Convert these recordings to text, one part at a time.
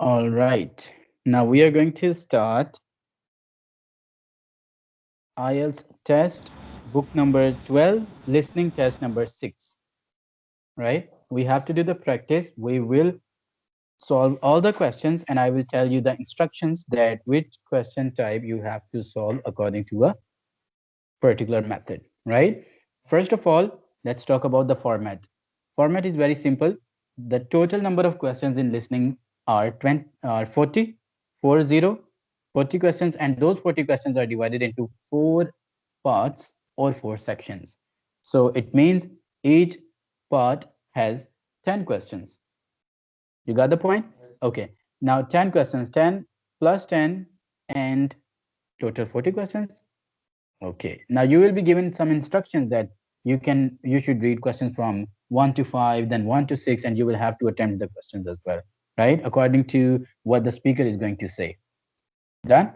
All right. Now we are going to start IELTS test, book number 12, listening test number 6. Right? We have to do the practice. We will solve all the questions and I will tell you the instructions that which question type you have to solve according to a particular method, right? First of all, let's talk about the format. Format is very simple. The total number of questions in listening are 20, 40, 40 questions, and those 40 questions are divided into 4 parts or 4 sections. So it means each part has 10 questions. You got the point? Okay. Now 10 questions, 10 plus 10 and total 40 questions. Okay. Now you will be given some instructions that you should read questions from 1 to 5, then 1 to 6, and you will have to attempt the questions as well, right? According to what the speaker is going to say. Done?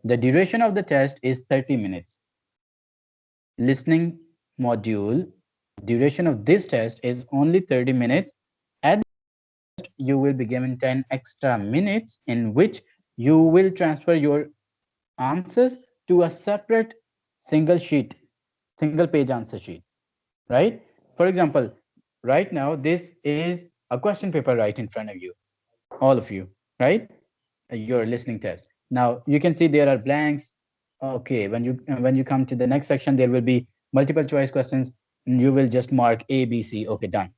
The duration of the test is 30 minutes. Listening module, duration of this test is only 30 minutes. At you will be given 10 extra minutes in which you will transfer your answers to a separate single page answer sheet, right? For example, right now this is a question paper right in front of you, all of you, right? Your listening test. Now you can see there are blanks. Okay, when you come to the next section, there will be multiple choice questions. And you will just mark A, B, C. Okay, done,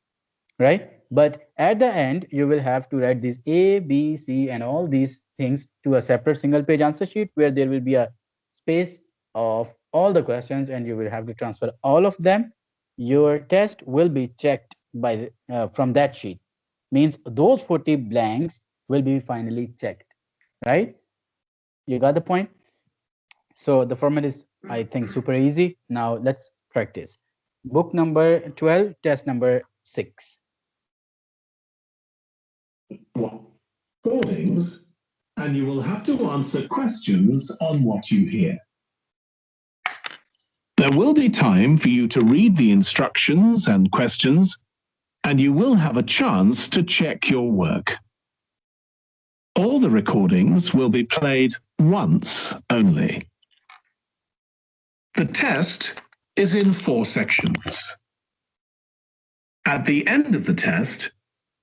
right? But at the end, you will have to write these A, B, C, and all these things to a separate single page answer sheet where there will be a space of all the questions and you will have to transfer all of them. Your test will be checked from that sheet. Means those 40 blanks will be finally checked, right? You got the point? So the format is, I think, super easy. Now let's practice. Book number 12, test number 6. Recordings, and you will have to answer questions on what you hear. There will be time for you to read the instructions and questions, and you will have a chance to check your work. All the recordings will be played once only. The test is in 4 sections. At the end of the test,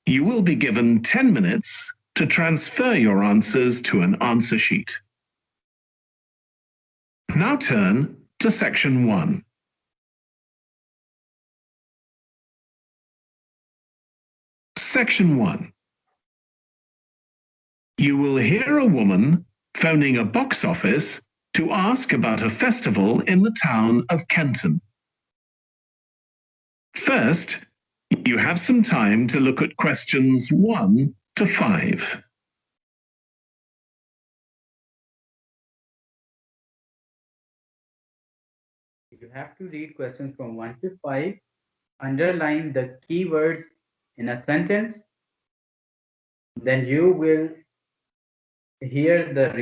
you will be given 10 minutes to transfer your answers to an answer sheet. Now turn to section 1. Section 1. You will hear a woman phoning a box office to ask about a festival in the town of Kenton. First, you have some time to look at questions 1 to 5. You have to read questions from 1 to 5, underline the keywords in a sentence, then you will hear the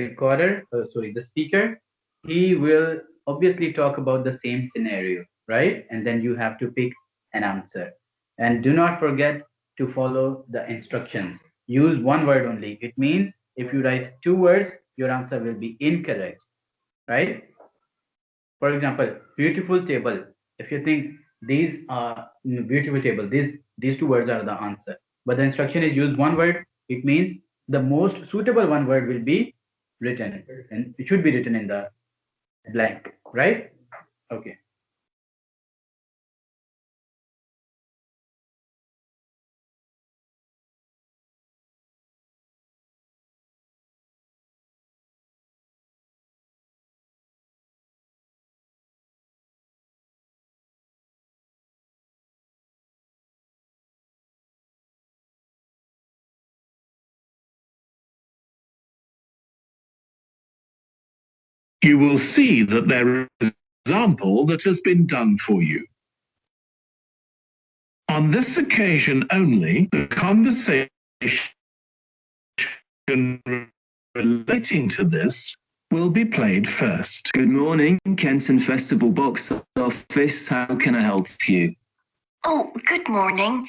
the speaker. He will obviously talk about the same scenario, right? And then you have to pick an answer. And do not forget to follow the instructions. Use one word only. It means if you write 2 words, your answer will be incorrect, right? For example, beautiful table. If you think these are beautiful table, these 2 words are the answer. But the instruction is use one word. It means the most suitable one word will be written, and it should be written in the blank, right? Okay. You will see that there is an example that has been done for you. On this occasion only, the conversation relating to this will be played first. Good morning, Kenton Festival Box Office. How can I help you? Oh, good morning.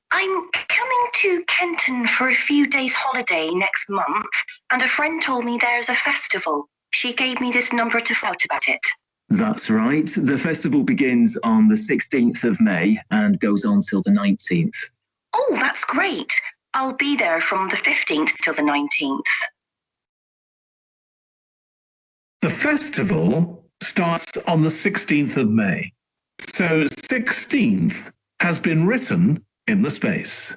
I'm coming to Kenton for a few days holiday next month, and a friend told me there's a festival. She gave me this number to find out about it. That's right. The festival begins on the 16th of May and goes on till the 19th. Oh, that's great. I'll be there from the 15th till the 19th. The festival starts on the 16th of May. So 16th has been written in the space.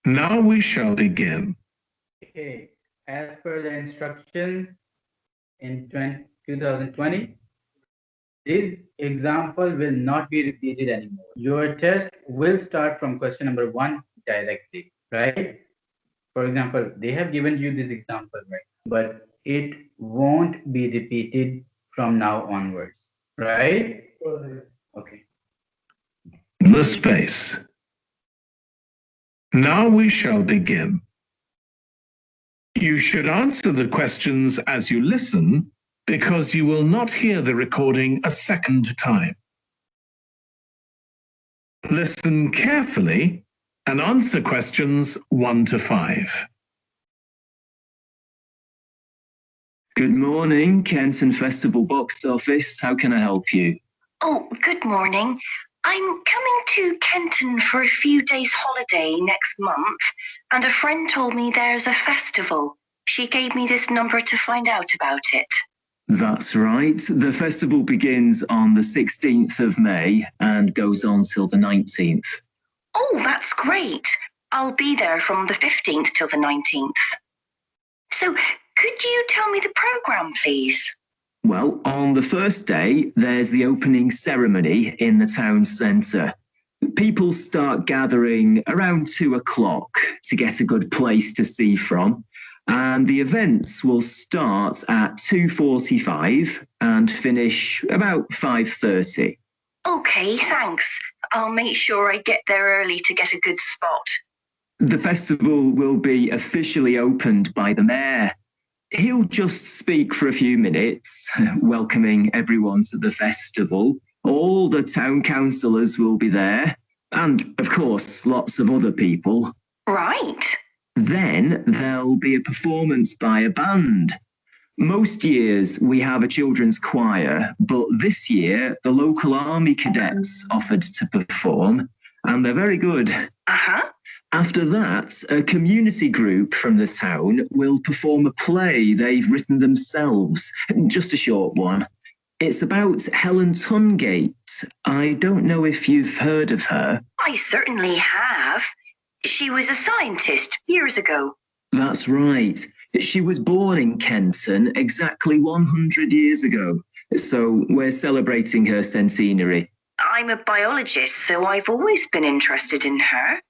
Now we shall begin. Okay, as per the instructions in 2020, this example will not be repeated anymore. Your test will start from question number 1 directly, right? For example, they have given you this example, right? But it won't be repeated from now onwards, right? Okay. The space. Now we shall begin. You should answer the questions as you listen because you will not hear the recording a second time. Listen carefully and answer questions 1 to 5. Good morning, Kenton Festival box office. How can I help you? Oh, good morning. I'm coming to Kenton for a few days holiday next month, and a friend told me there's a festival. She gave me this number to find out about it. That's right. The festival begins on the 16th of May and goes on till the 19th. Oh, that's great. I'll be there from the 15th till the 19th. So, could you tell me the program, please? Well, on the first day, there's the opening ceremony in the town centre. People start gathering around 2 o'clock to get a good place to see from. And the events will start at 2:45 and finish about 5:30. Okay, thanks. I'll make sure I get there early to get a good spot. The festival will be officially opened by the mayor. He'll just speak for a few minutes, welcoming everyone to the festival. All the town councillors will be there, and of course, lots of other people. Right. Then there'll be a performance by a band. Most years we have a children's choir, but this year the local army cadets offered to perform, and they're very good. Uh-huh. After that, a community group from the town will perform a play they've written themselves, just a short one. It's about Helen Tungate. I don't know if you've heard of her. I certainly have. She was a scientist years ago. That's right. She was born in Kenton exactly 100 years ago, so we're celebrating her centenary. I'm a biologist, so I've always been interested in her.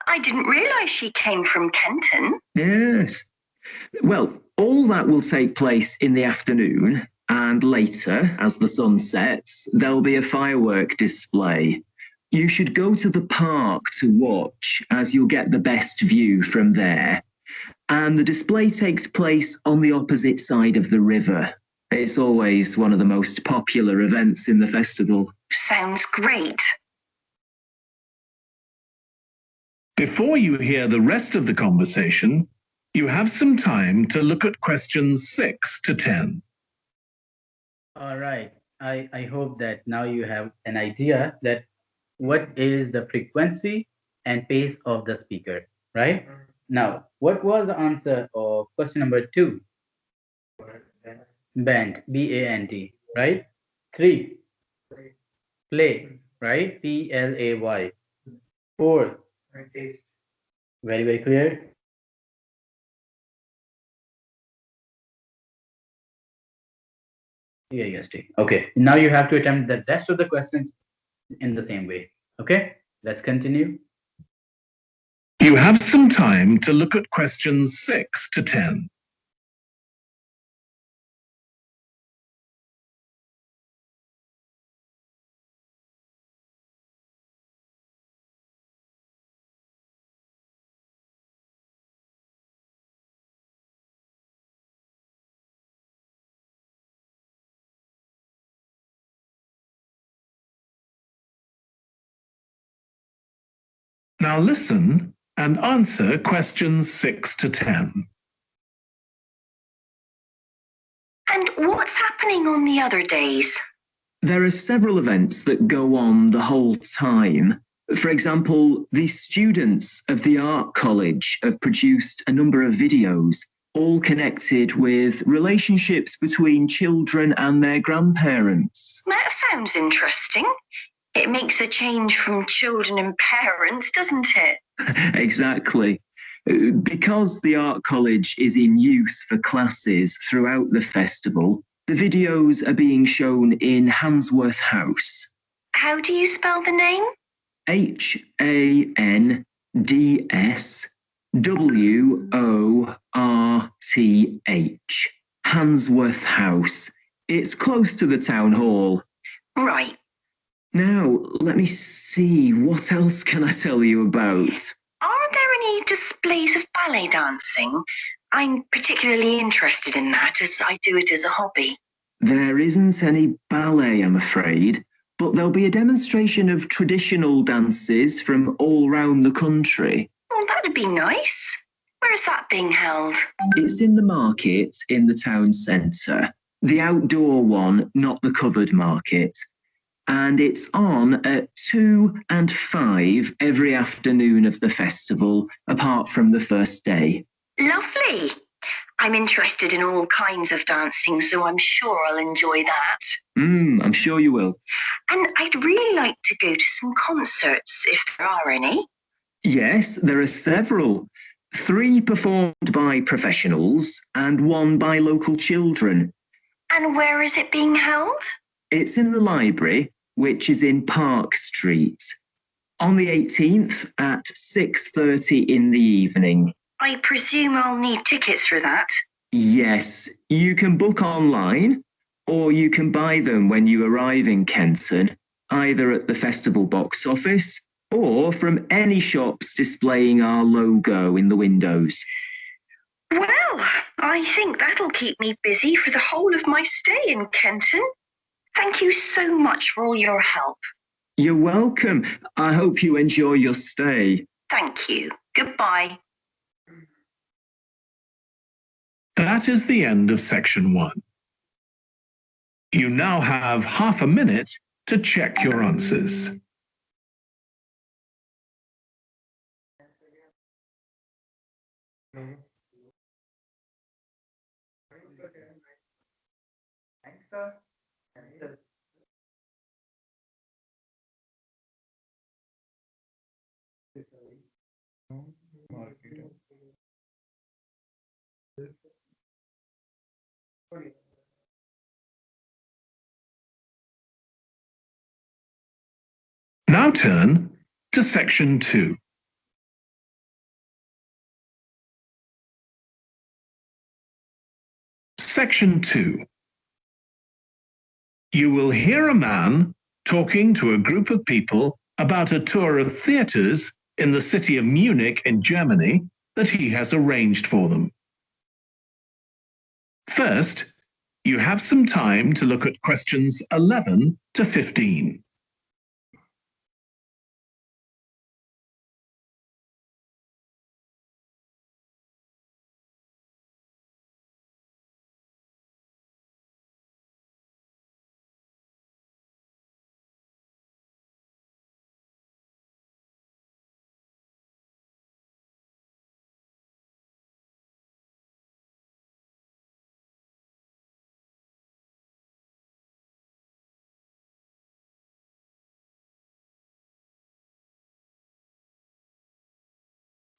I didn't realise she came from Kenton. Yes. Well, all that will take place in the afternoon, and later, as the sun sets, there'll be a firework display. You should go to the park to watch, as you'll get the best view from there. And the display takes place on the opposite side of the river. It's always one of the most popular events in the festival. Sounds great. Before you hear the rest of the conversation, you have some time to look at questions 6 to 10. All right. I hope that now you have an idea that what is the frequency and pace of the speaker, right? Now, what was the answer of question number 2? Band, B-A-N-D, right? 3, play, right? P-L-A-Y. 4, very, very clear. T-A-S-T. Okay, now you have to attempt the rest of the questions in the same way. Okay, let's continue. You have some time to look at questions 6 to 10. Now listen and answer questions 6 to 10. And what's happening on the other days? There are several events that go on the whole time. For example, the students of the art college have produced a number of videos, all connected with relationships between children and their grandparents. That sounds interesting. It makes a change from children and parents, doesn't it? Exactly. Because the art college is in use for classes throughout the festival, the videos are being shown in Handsworth House. How do you spell the name? Handsworth. Handsworth House. It's close to the town hall. Right. Now, let me see, what else can I tell you about? Are there any displays of ballet dancing? I'm particularly interested in that as I do it as a hobby. There isn't any ballet, I'm afraid, but there'll be a demonstration of traditional dances from all round the country. Well, that'd be nice. Where is that being held? It's in the market in the town centre. The outdoor one, not the covered market. And it's on at 2 and 5 every afternoon of the festival, apart from the first day. Lovely. I'm interested in all kinds of dancing, so I'm sure I'll enjoy that. I'm sure you will. And I'd really like to go to some concerts, if there are any. Yes, there are several. 3 performed by professionals and 1 by local children. And where is it being held? It's in the library, which is in Park Street, on the 18th at 6:30 in the evening. I presume I'll need tickets for that. Yes, you can book online, or you can buy them when you arrive in Kenton, either at the festival box office or from any shops displaying our logo in the windows. Well, I think that'll keep me busy for the whole of my stay in Kenton. Thank you so much for all your help. You're welcome. I hope you enjoy your stay. Thank you. Goodbye. That is the end of section 1. You now have half a minute to check your answers. Now turn to section 2. Section 2. You will hear a man talking to a group of people about a tour of theatres in the city of Munich in Germany that he has arranged for them. First, you have some time to look at questions 11 to 15.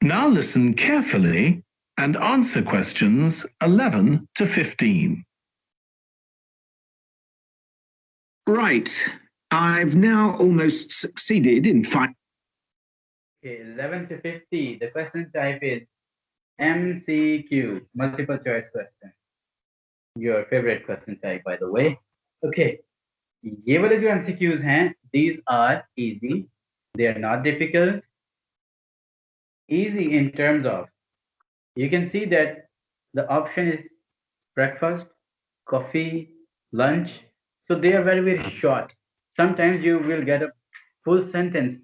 Now listen carefully and answer questions 11 to 15. Right. I've now almost succeeded in finding. Okay, 11 to 50. The question type is MCQ, multiple choice question. Your favorite question type, by the way. Okay, ये वाले जो MCQs हैं, these are easy. They are not difficult. Easy in terms of, you can see that the option is breakfast, coffee, lunch. So they are very, very short. Sometimes you will get a full sentence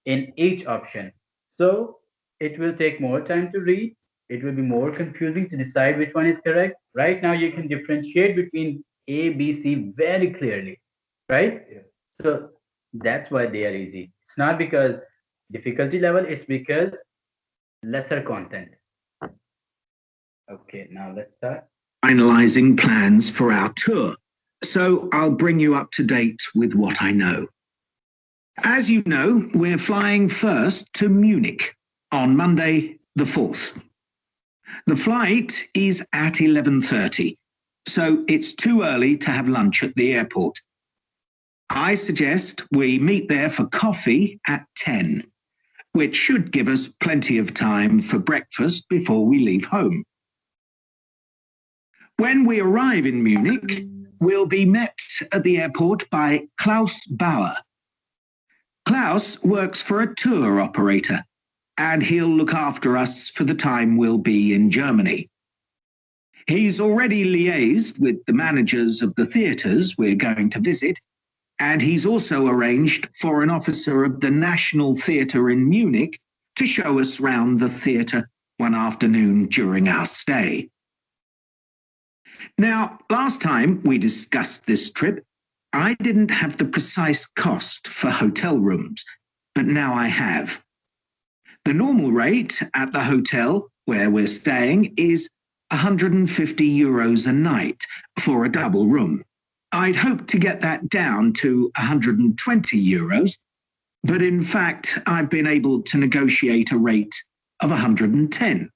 in each option. So it will take more time to read. It will be more confusing to decide which one is correct. Right now, you can differentiate between A, B, C very clearly, right? Yeah. So that's why they are easy. It's not because difficulty level, it's because lesser content. Okay, now let's start. Finalizing plans for our tour, so I'll bring you up to date with what I know. As you know, we're flying first to Munich on Monday the 4th. The flight is at 11:30, so it's too early to have lunch at the airport. I suggest we meet there for coffee at 10, which should give us plenty of time for breakfast before we leave home. When we arrive in Munich, we'll be met at the airport by Klaus Bauer. Klaus works for a tour operator, and he'll look after us for the time we'll be in Germany. He's already liaised with the managers of the theatres we're going to visit, and he's also arranged for an officer of the National Theatre in Munich to show us round the theatre one afternoon during our stay. Now, last time we discussed this trip, I didn't have the precise cost for hotel rooms, but now I have. The normal rate at the hotel where we're staying is €150 a night for a double room. I'd hoped to get that down to €120, but in fact, I've been able to negotiate a rate of 110.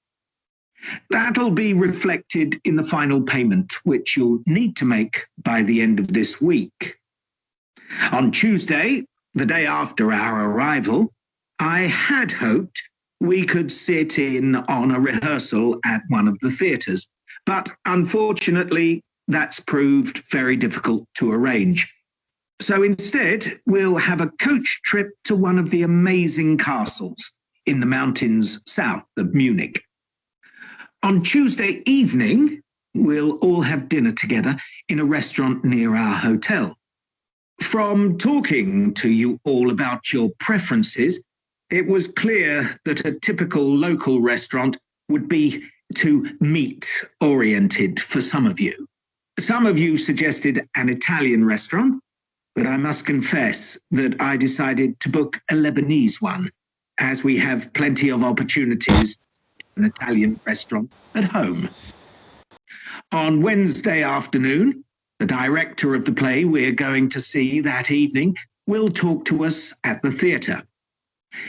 That'll be reflected in the final payment, which you'll need to make by the end of this week. On Tuesday, the day after our arrival, I had hoped we could sit in on a rehearsal at one of the theatres, but unfortunately, that's proved very difficult to arrange. So instead, we'll have a coach trip to one of the amazing castles in the mountains south of Munich. On Tuesday evening, we'll all have dinner together in a restaurant near our hotel. From talking to you all about your preferences, it was clear that a typical local restaurant would be too meat-oriented for some of you. Some of you suggested an Italian restaurant, but I must confess that I decided to book a Lebanese one, as we have plenty of opportunities an Italian restaurant at home. On Wednesday afternoon, the director of the play we're going to see that evening will talk to us at the theatre.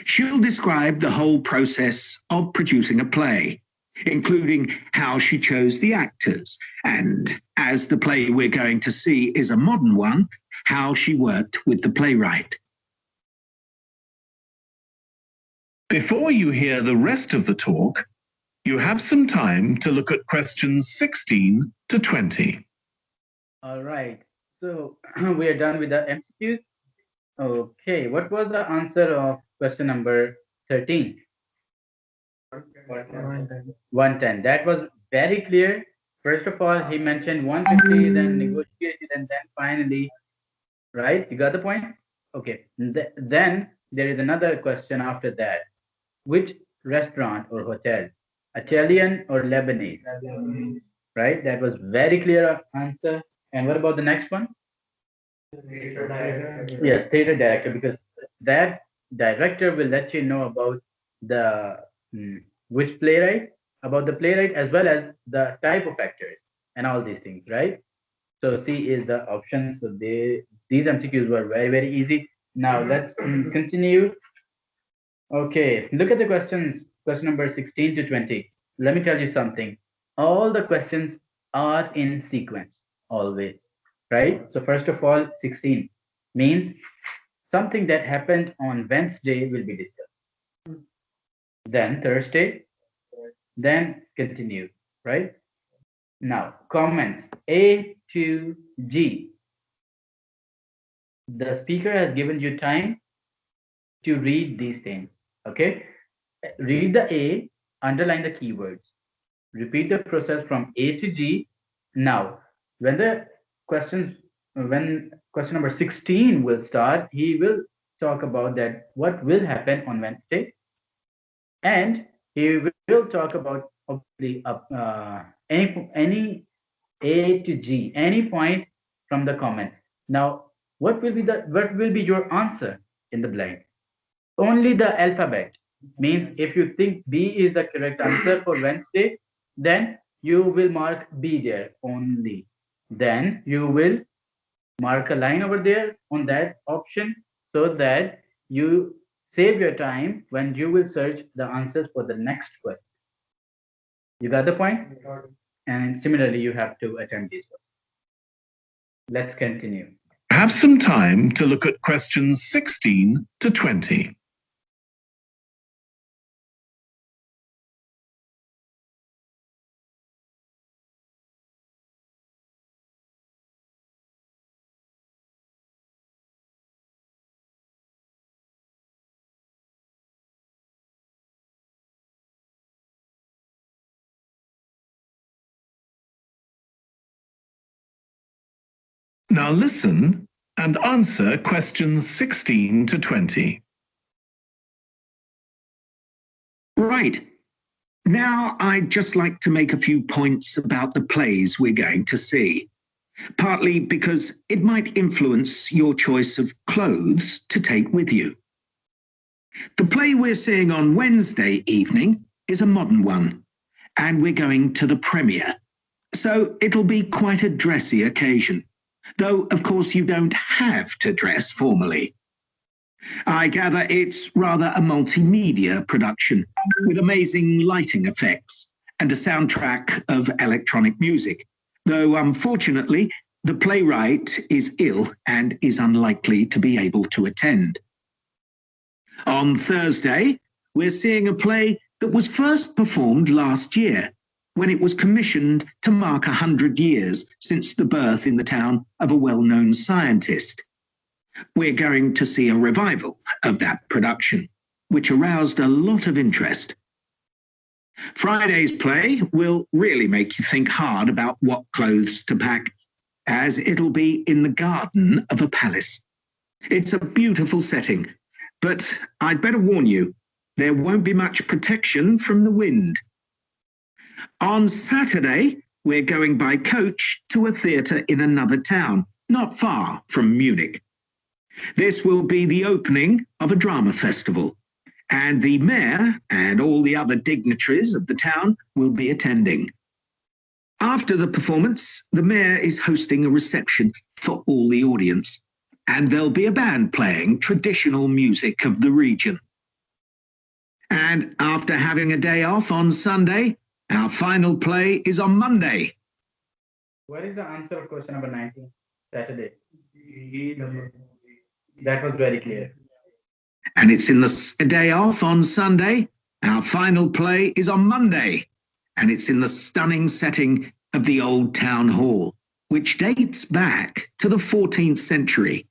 She'll describe the whole process of producing a play, including how she chose the actors, and as the play we're going to see is a modern one, how she worked with the playwright. Before you hear the rest of the talk, you have some time to look at questions 16 to 20. All right. So we are done with the MCQs. Okay. What was the answer of question number 13? 110. That was very clear. First of all, he mentioned 150, then negotiated, and then finally, right? You got the point? Okay. Then there is another question after that. Which restaurant or hotel? Italian or Lebanese? Lebanese. Right? That was very clear answer. And what about the next one? Theater director. Yes, theater director, because that director will let you know about the which playwright, about the playwright as well as the type of actors and all these things, right? So C is the option. So these MCQs were very, very easy. Now let's continue. Okay, look at the questions, question number 16 to 20. Let me tell you something. All the questions are in sequence, always, right? So first of all, 16 means something that happened on Wednesday will be discussed. Then Thursday, then continue, right? Now, comments A to G. The speaker has given you time to read these things, okay? Read the A, underline the keywords. Repeat the process from A to G. Now, when question number 16 will start, he will talk about that what will happen on Wednesday, and he will talk about obviously any A to G, any point from the comments. Now, what will be your answer in the blank? Only the alphabet. Means if you think B is the correct answer for Wednesday, then you will mark B there only. Then you will mark a line over there on that option so that you save your time when you will search the answers for the next question. You got the point? And similarly, you have to attempt these ones. Let's continue. Have some time to look at questions 16 to 20. Now listen and answer questions 16 to 20. Right. Now I'd just like to make a few points about the plays we're going to see, partly because it might influence your choice of clothes to take with you. The play we're seeing on Wednesday evening is a modern one, and we're going to the premiere. So it'll be quite a dressy occasion, though of course you don't have to dress formally. I gather it's rather a multimedia production with amazing lighting effects and a soundtrack of electronic music, though unfortunately the playwright is ill and is unlikely to be able to attend. On Thursday, we're seeing a play that was first performed last year when it was commissioned to mark 100 years since the birth in the town of a well-known scientist. We're going to see a revival of that production, which aroused a lot of interest. Friday's play will really make you think hard about what clothes to pack, as it'll be in the garden of a palace. It's a beautiful setting, but I'd better warn you, there won't be much protection from the wind. On Saturday, we're going by coach to a theatre in another town, not far from Munich. This will be the opening of a drama festival, and the mayor and all the other dignitaries of the town will be attending. After the performance, the mayor is hosting a reception for all the audience, and there'll be a band playing traditional music of the region. And after having a day off on Sunday, our final play is on Monday. What is the answer of question number 19? Saturday. That was very clear. And it's in the day off on Sunday. Our final play is on Monday, and it's in the stunning setting of the old town hall, which dates back to the 14th century.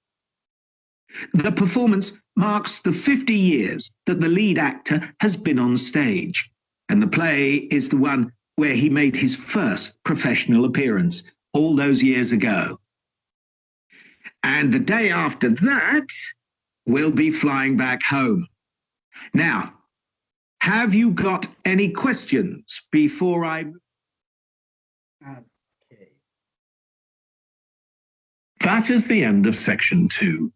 The performance marks the 50 years that the lead actor has been on stage, and the play is the one where he made his first professional appearance all those years ago. And the day after that, we'll be flying back home. Now, have you got any questions before I... Okay. That is the end of section 2.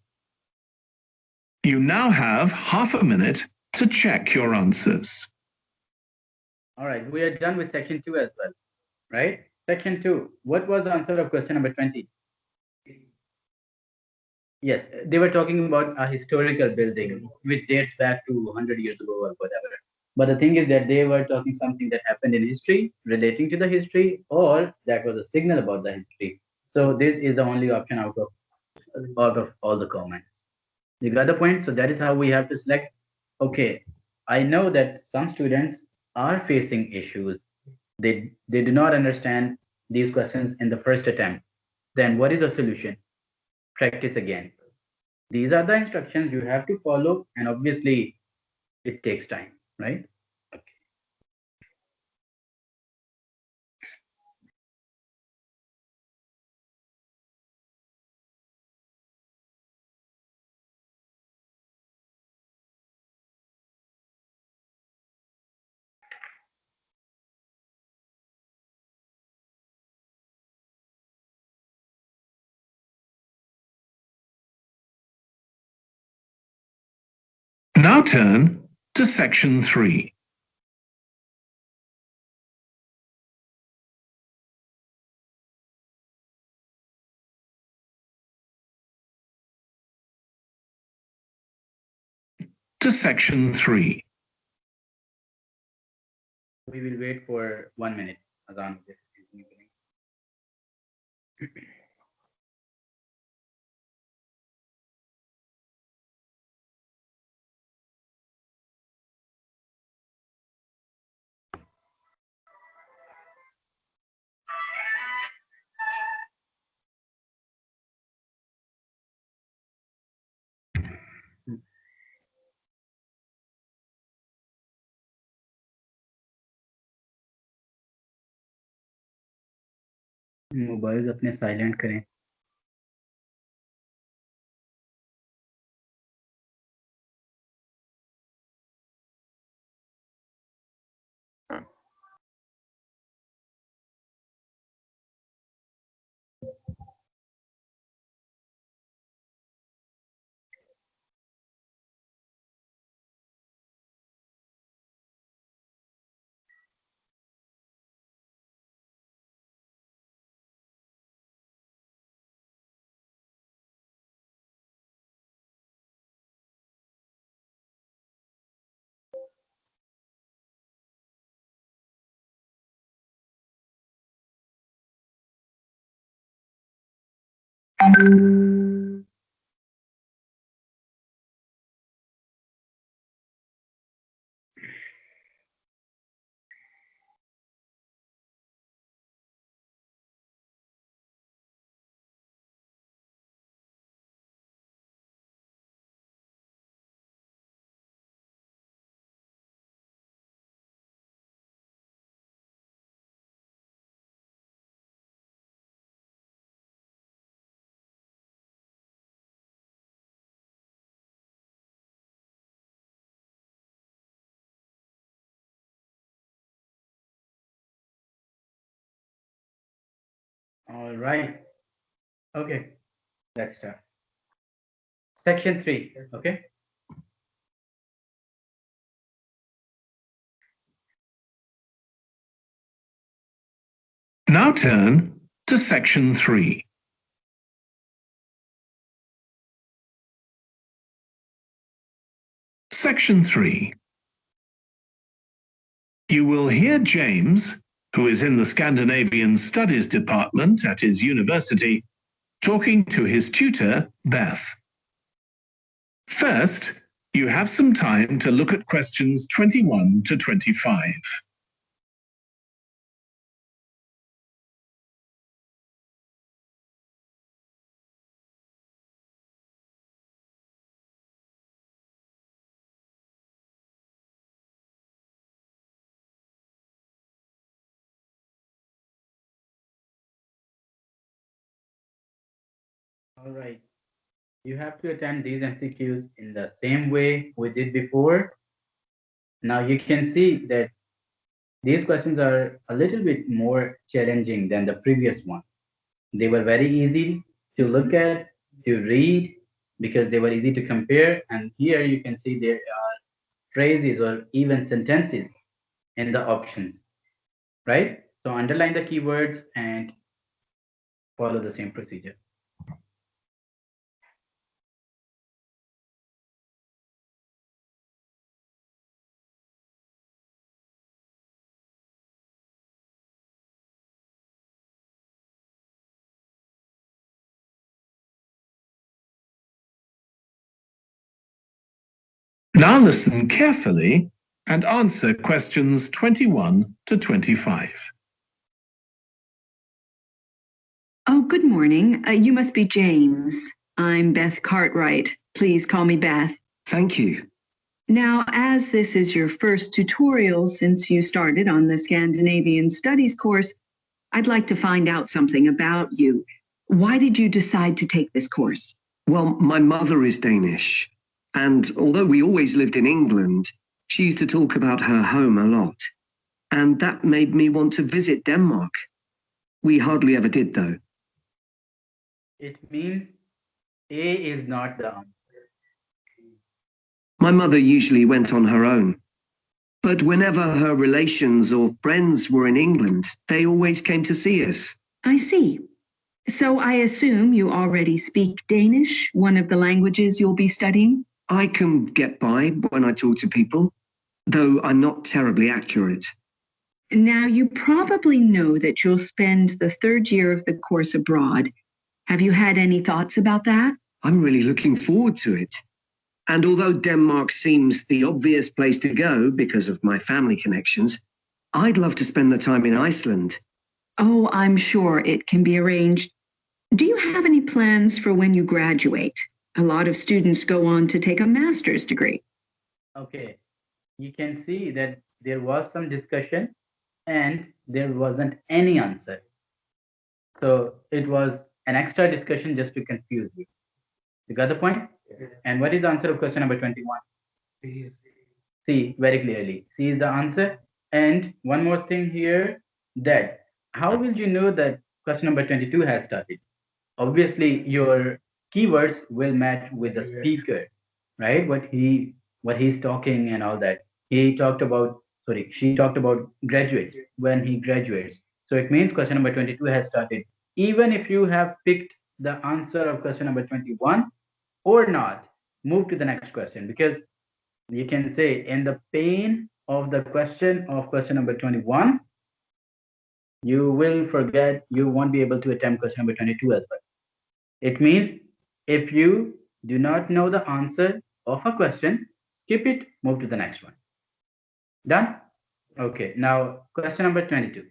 You now have half a minute to check your answers. All right, we are done with section 2 as well, right? Section 2, what was the answer of question number 20? Yes, they were talking about a historical building which dates back to 100 years ago or whatever. But the thing is that they were talking something that happened in history, relating to the history, or that was a signal about the history. So this is the only option out of all the comments. You got the point? So that is how we have to select. Okay, I know that some students are facing issues. They do not understand these questions in the first attempt. Then what is the solution? Practice again. These are the instructions you have to follow, and obviously it takes time, right? Now turn to section 3. To section 3. We will wait for 1 minute. Azan is continuing. Mobile अपने silent करें. All right. Okay. Let's start. Section 3. Okay. Now turn to section 3. Section 3. You will hear James, who is in the Scandinavian Studies department at his university, talking to his tutor, Beth. First, you have some time to look at questions 21 to 25. All right. You have to attempt these MCQs in the same way we did before. Now you can see that these questions are a little bit more challenging than the previous one. They were very easy to look at, to read, because they were easy to compare. And here you can see there are phrases or even sentences in the options, right? So underline the keywords and follow the same procedure. Now listen carefully and answer questions 21 to 25. Oh, good morning. You must be James. I'm Beth Cartwright. Please call me Beth. Thank you. Now, as this is your first tutorial since you started on the Scandinavian Studies course, I'd like to find out something about you. Why did you decide to take this course? Well, my mother is Danish, and although we always lived in England, she used to talk about her home a lot, and that made me want to visit Denmark. We hardly ever did, though. It means A is not the answer. My mother usually went on her own. But whenever her relations or friends were in England, they always came to see us. I see. So I assume you already speak Danish, one of the languages you'll be studying? I can get by when I talk to people, though I'm not terribly accurate. Now, you probably know that you'll spend the third year of the course abroad. Have you had any thoughts about that? I'm really looking forward to it. And although Denmark seems the obvious place to go because of my family connections, I'd love to spend the time in Iceland. Oh, I'm sure it can be arranged. Do you have any plans for when you graduate? A lot of students go on to take a master's degree. Okay, you can see that there was some discussion and there wasn't any answer. So it was an extra discussion just to confuse you. You got the point? And what is the answer of question number 21? C, very clearly. C is the answer. And one more thing here, that how will you know that question number 22 has started? Obviously, your keywords will match with the speaker, right? What he's talking and all that. He talked about, sorry, she talked about graduates, when he graduates. So it means question number 22 has started. Even if you have picked the answer of question number 21 or not, move to the next question, because you can say in the pain of the question of question number 21, you will forget, you won't be able to attempt question number 22 as well. It means if you do not know the answer of a question, skip it, move to the next one. Done? Okay, now question number 22.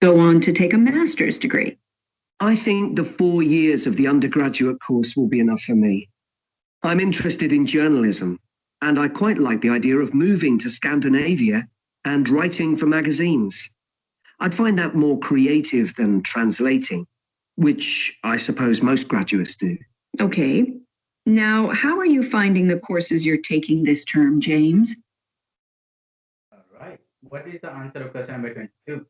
Go on to take a master's degree. I think the 4 years of the undergraduate course will be enough for me. I'm interested in journalism, and I quite like the idea of moving to Scandinavia and writing for magazines. I'd find that more creative than translating, which I suppose most graduates do. Okay. Now, how are you finding the courses you're taking this term, James? All right. What is the answer of question number 22?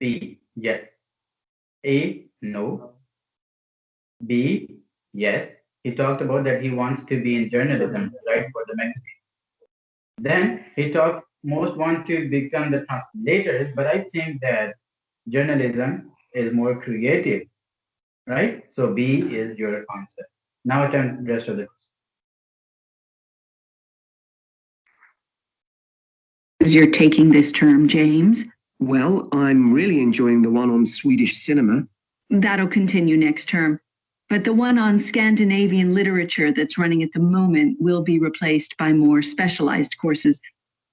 B, yes. A, no. B, yes. He talked about that he wants to be in journalism, right, for the magazines. Then he talked most want to become the translators, but I think that journalism is more creative, right? So B is your answer. Now attempt rest of the question. As you're taking this term, James? Well, I'm really enjoying the one on Swedish cinema. That'll continue next term. But the one on Scandinavian literature that's running at the moment will be replaced by more specialized courses.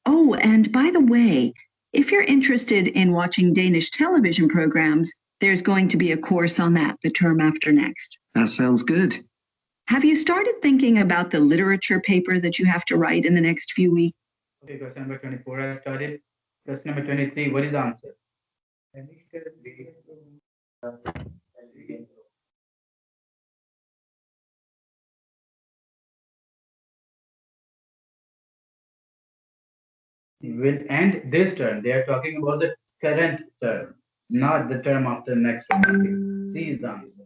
Oh, and by the way, if you're interested in watching Danish television programs, there's going to be a course on that the term after next. That sounds good. Have you started thinking about the literature paper that you have to write in the next few weeks? Okay, question number 24 I started. Question number 23, what is the answer? Will end this term. They are talking about the current term, not the term after the next one. C is the answer.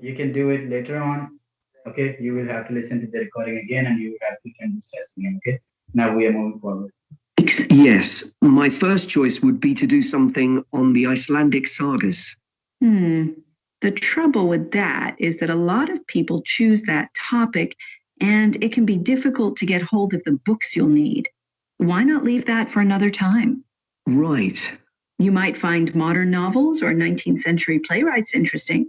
You can do it later on. Okay, you will have to listen to the recording again and you will have to attend this test again. Okay, now we are moving forward. Yes, my first choice would be to do something on the Icelandic sagas. The trouble with that is that a lot of people choose that topic, and it can be difficult to get hold of the books you'll need. Why not leave that for another time? Right. You might find modern novels or 19th century playwrights interesting.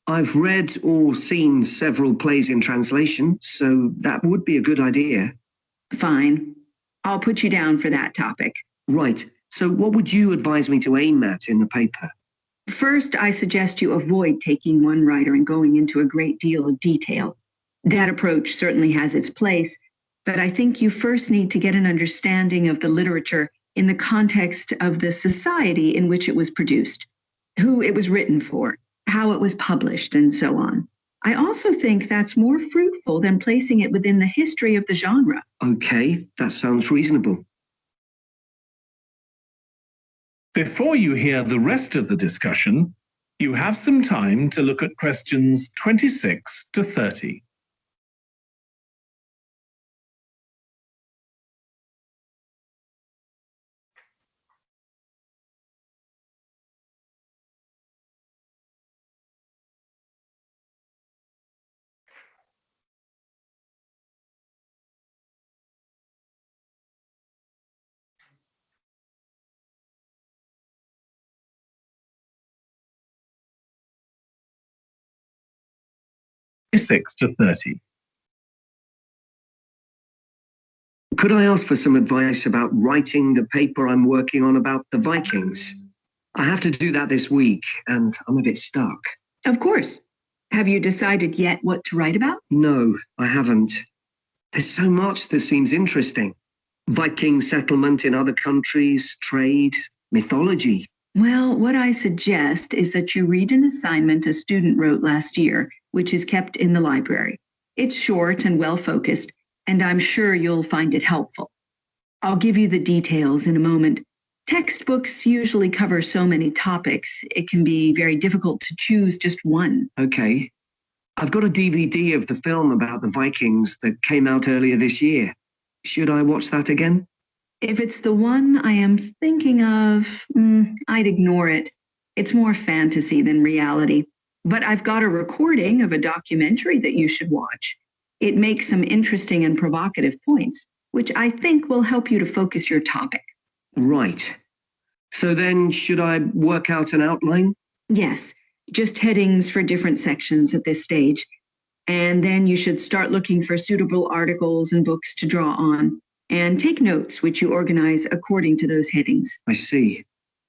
I've read or seen several plays in translation, so that would be a good idea. Fine. I'll put you down for that topic. Right. So what would you advise me to aim at in the paper? First, I suggest you avoid taking one writer and going into a great deal of detail. That approach certainly has its place, but I think you first need to get an understanding of the literature in the context of the society in which it was produced, who it was written for, how it was published, and so on. I also think that's more fruitful than placing it within the history of the genre. Okay, that sounds reasonable. Before you hear the rest of the discussion, You have some time to look at questions 26 to 30. Six to 30. Could I ask for some advice about writing the paper I'm working on about the Vikings? I have to do that this week, and I'm a bit stuck. Of course. Have you decided yet what to write about? No, I haven't. There's so much that seems interesting. Viking settlement in other countries, trade, mythology. Well, what I suggest is that you read an assignment a student wrote last year, which is kept in the library. It's short and well focused, and I'm sure you'll find it helpful. I'll give you the details in a moment. Textbooks usually cover so many topics, it can be very difficult to choose just one. Okay. I've got a DVD of the film about the Vikings that came out earlier this year. Should I watch that again? If it's the one I am thinking of, I'd ignore it. It's more fantasy than reality. But I've got a recording of a documentary that you should watch. It makes some interesting and provocative points, which I think will help you to focus your topic. Right. So then, should I work out an outline? Yes, just headings for different sections at this stage. And then you should start looking for suitable articles and books to draw on, and take notes which you organize according to those headings. I see.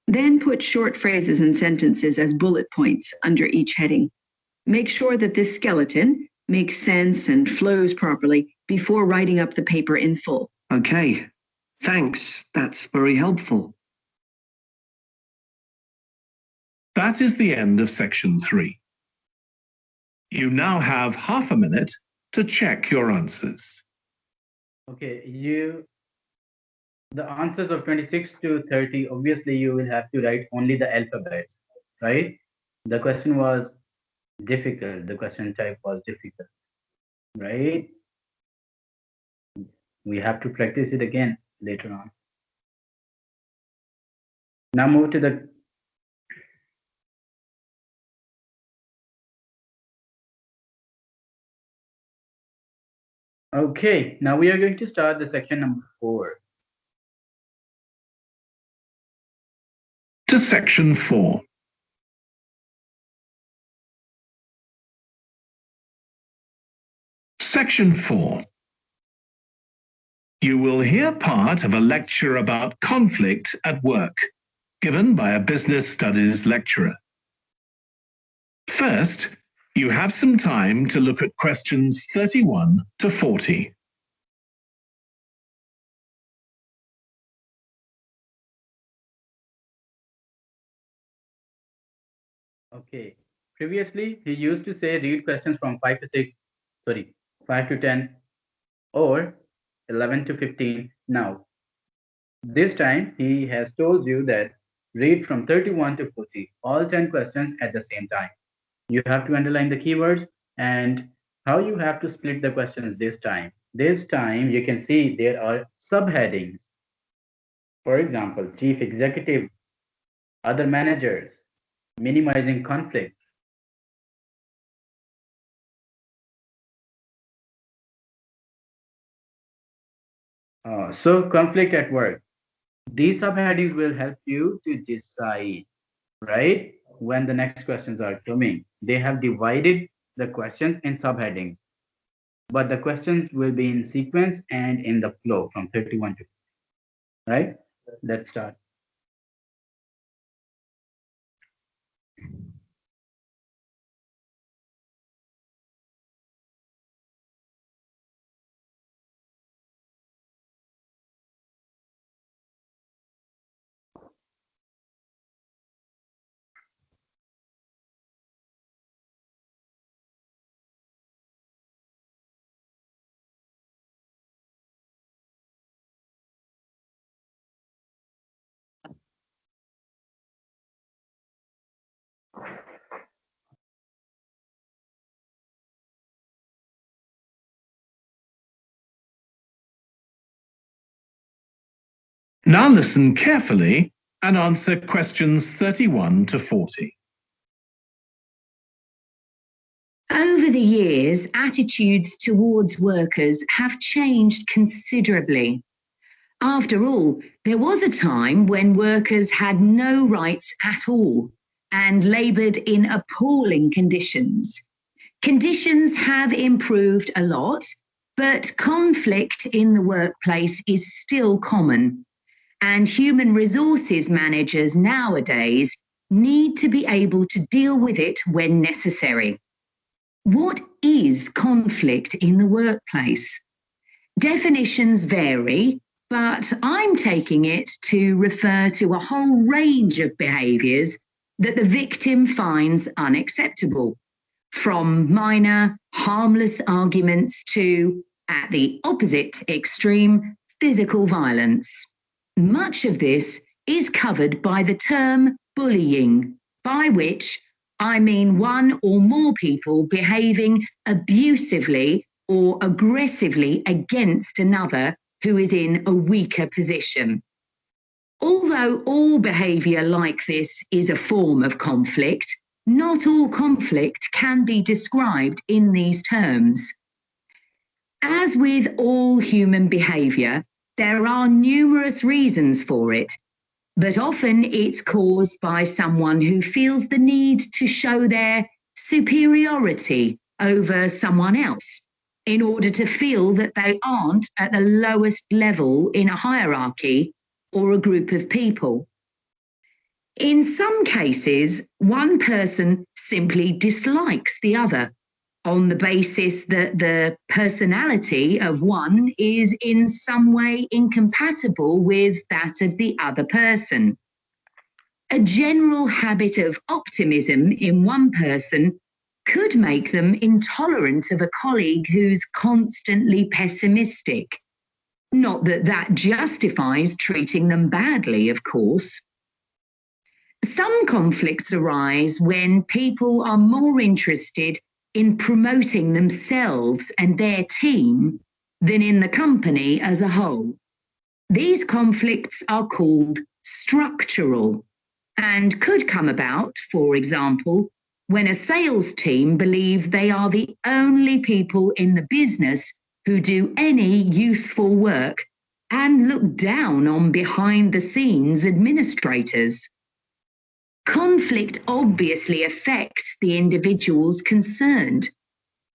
Then put short phrases and sentences as bullet points under each heading. Make sure that this skeleton makes sense and flows properly before writing up the paper in full. Okay. Thanks. That's very helpful. That is the end of section 3. You now have half a minute to check your answers. Okay, the answers of 26 to 30, obviously you will have to write only the alphabets, right? The question was difficult. The question type was difficult, right? We have to practice it again later on. Now move to the Okay, now we are going to start the section number 4. To section 4. Section 4. You will hear part of a lecture about conflict at work, given by a business studies lecturer. First, you have some time to look at questions 31 to 40. Okay, previously he used to say read questions from 5 to 10 or 11 to 15. Now, this time he has told you that read from 31 to 40, all 10 questions at the same time. You have to underline the keywords and how you have to split the questions this time. This time you can see there are subheadings. For example, chief executive, other managers, minimizing conflict. So conflict at work. These subheadings will help you to decide, right, when the next questions are coming. They have divided the questions in subheadings, but the questions will be in sequence and in the flow from 31 to, right? Let's start. Now listen carefully and answer questions 31 to 40. Over the years, attitudes towards workers have changed considerably. After all, there was a time when workers had no rights at all and laboured in appalling conditions. Conditions have improved a lot, but conflict in the workplace is still common, and human resources managers nowadays need to be able to deal with it when necessary. What is conflict in the workplace? Definitions vary, but I'm taking it to refer to a whole range of behaviours that the victim finds unacceptable, from minor, harmless arguments to, at the opposite extreme, physical violence. Much of this is covered by the term bullying, by which I mean one or more people behaving abusively or aggressively against another who is in a weaker position. Although all behaviour like this is a form of conflict, not all conflict can be described in these terms. As with all human behaviour, there are numerous reasons for it, but often it's caused by someone who feels the need to show their superiority over someone else in order to feel that they aren't at the lowest level in a hierarchy or a group of people. In some cases, one person simply dislikes the other on the basis that the personality of one is in some way incompatible with that of the other person. A general habit of optimism in one person could make them intolerant of a colleague who's constantly pessimistic. Not that that justifies treating them badly, of course. Some conflicts arise when people are more interested in promoting themselves and their team than in the company as a whole. These conflicts are called structural and could come about, for example, when a sales team believe they are the only people in the business who do any useful work and look down on behind-the-scenes administrators. Conflict obviously affects the individuals concerned.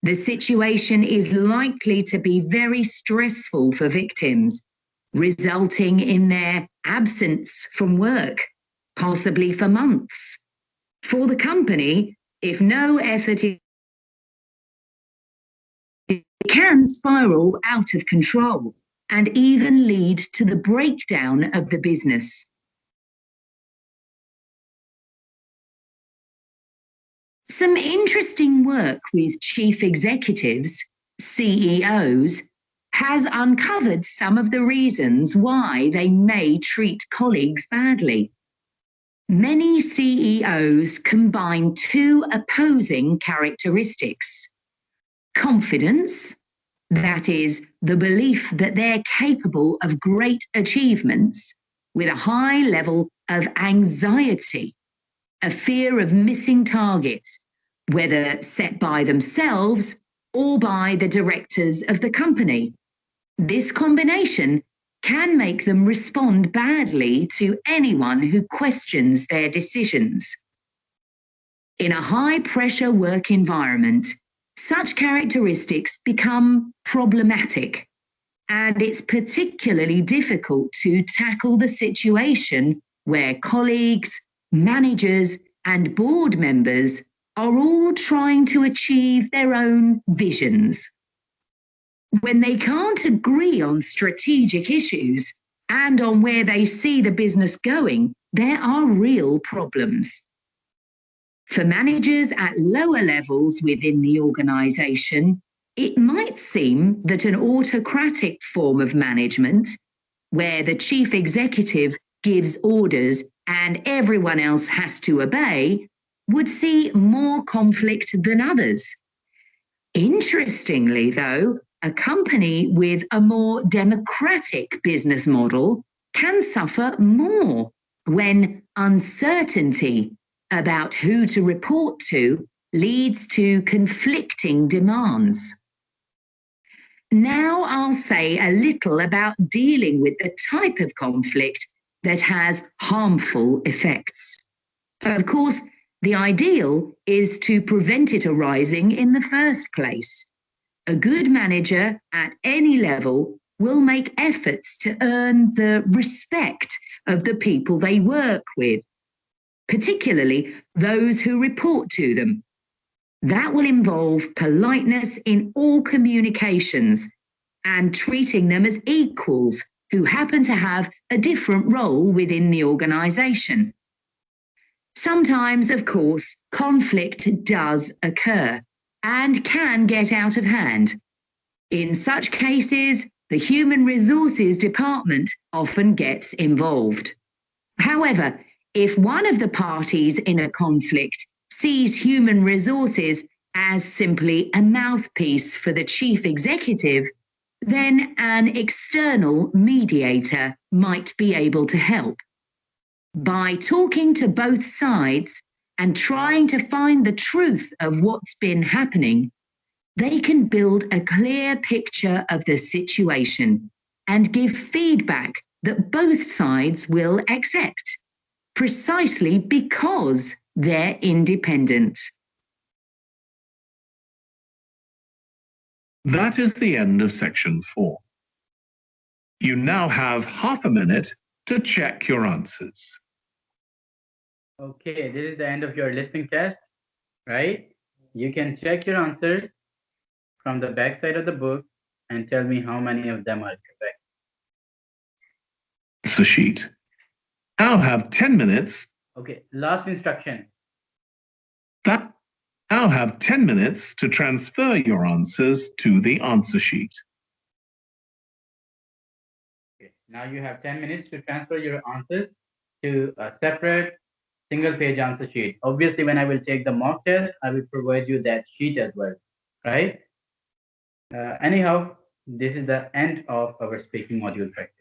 The situation is likely to be very stressful for victims, resulting in their absence from work, possibly for months. For the company, if no effort is, it can spiral out of control and even lead to the breakdown of the business. Some interesting work with chief executives, CEOs, has uncovered some of the reasons why they may treat colleagues badly. Many CEOs combine two opposing characteristics: confidence, that is, the belief that they're capable of great achievements, with a high level of anxiety, a fear of missing targets, whether set by themselves or by the directors of the company. This combination can make them respond badly to anyone who questions their decisions. In a high-pressure work environment, such characteristics become problematic, and it's particularly difficult to tackle the situation where colleagues, managers, and board members are all trying to achieve their own visions. When they can't agree on strategic issues and on where they see the business going, there are real problems. For managers at lower levels within the organisation, it might seem that an autocratic form of management, where the chief executive gives orders and everyone else has to obey, would see more conflict than others. Interestingly, though, a company with a more democratic business model can suffer more when uncertainty about who to report to leads to conflicting demands. Now I'll say a little about dealing with the type of conflict that has harmful effects. Of course, the ideal is to prevent it arising in the first place. A good manager at any level will make efforts to earn the respect of the people they work with, particularly those who report to them. That will involve politeness in all communications and treating them as equals who happen to have a different role within the organization. Sometimes, of course, conflict does occur and can get out of hand. In such cases, the Human Resources Department often gets involved. However, if one of the parties in a conflict sees human resources as simply a mouthpiece for the chief executive, then an external mediator might be able to help. By talking to both sides and trying to find the truth of what's been happening, they can build a clear picture of the situation and give feedback that both sides will accept, precisely because they're independent. That is the end of section 4. You now have half a minute to check your answers. Okay, this is the end of your listening test, right? You can check your answers from the back side of the book and tell me how many of them are correct. Answer sheet. Now have 10 minutes. Okay, last instruction. Now have 10 minutes to transfer your answers to the answer sheet. Okay, now you have 10 minutes to transfer your answers to a separate single-page answer sheet. Obviously, when I will take the mock test, I will provide you that sheet as well, right? Anyhow, this is the end of our speaking module practice.